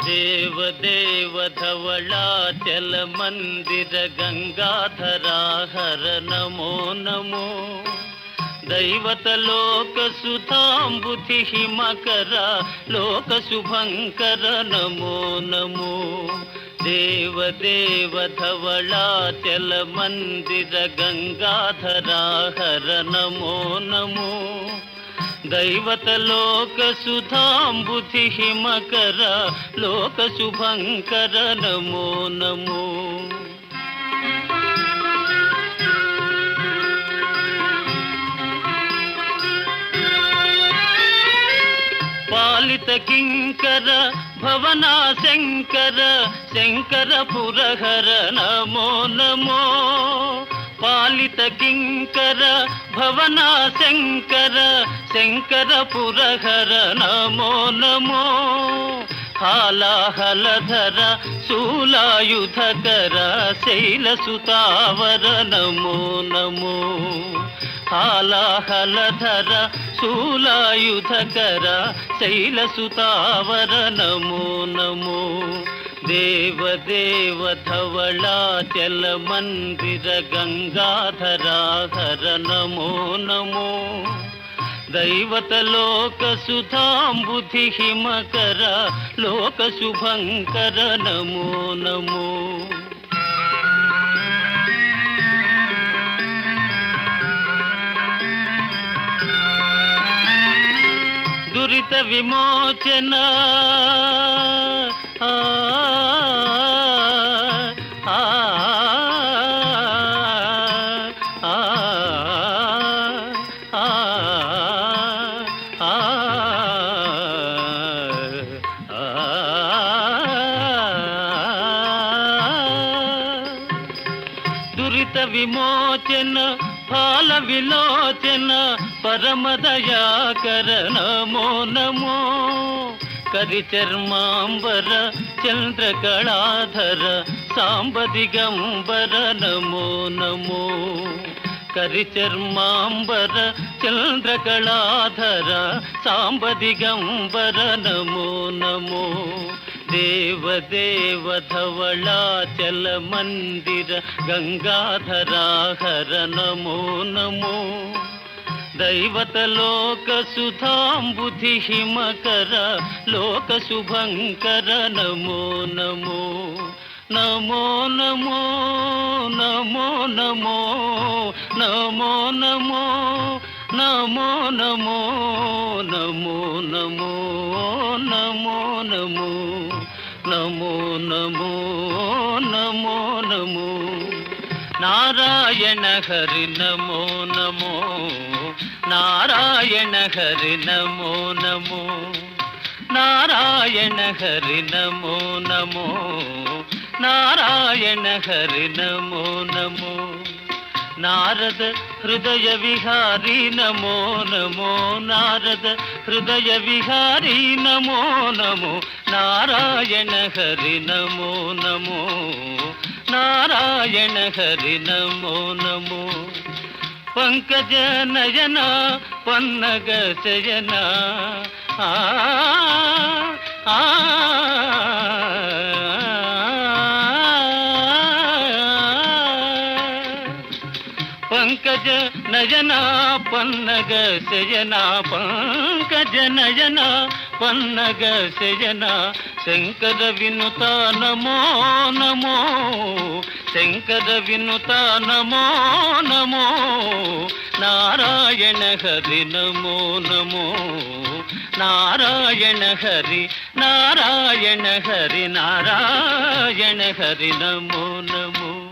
దేవదేవ ధవళాచల మందిర గంగాధరా హర నమో నమో. దైవత లోక సుధాంబుధి హిమకర లోక శుభంకర నమో నమో. దేవదేవ ధవళాచల మందిర గంగాధరా హర నమో నమో. దైవత లోక సుధాంబుధి హిమకర లోక శుభంకర నమో నమో. పాలిత కింకర భవనా శంకర శంకర పురహర నమో నమో. పాలిత కింకర భవనా శంకర శంకర పురహర నమో నమో. హాలాహలధర శూలాయుధకర శైలసుతావర నమో నమో. హాలాహలధర శూలాయుధకర శైలసుతావర నమో నమో. దేవదేవ ధవళాచల మందిర గంగాధరా హర నమో నమో. దైవత లోక సుధాంబుధి హిమకర లోక శుభంకర నమో నమో. దురిత విమోచన దురిత విమోచన ఫాల విలోచన పరమదయాకర నమో నమో. కరిచర్మాంబర చంద్రకళాధర సాంబ దిగంబర నమో నమో. కరిచర్మాంబర చంద్రకళాధర సాంబ దిగంబర నమో నమో. దేవదేవ ధవళాచల మందిర గంగాధరా హర నమో నమో. దైవత లోక సుధాంబుధి హిమకర లోక శుభంకర నమో నమో. నమో నమో నమో నమో నమో నమో నమో నమో నమో నమో నమో నమో నమో నమో నమో నమో. నారాయణ హరి నమో నమో. నారాయణ హరి నమో నమో. నారాయణ హరి నమో నమో. నారాయణ హరి నమో నమో. నారద హృదయ విహారీ నమో నమో. నారద హృదయ విహారీ నమో నమో. నారాయణ హరి నమో నమో. నారాయణ హరి నమో నమో. పంకజ నయన పన్నగ శయన పంకజ నయన పన్నగ శయన. పంకజ నయన పన్నగ శయన. శంకర వినుత నమో నమో. శంకర వినుత నమో నమో. నారాయణ హరి నమో నమో. నారాయణ హరి నారాయణ హరి నారాయణ హరి నమో నమో.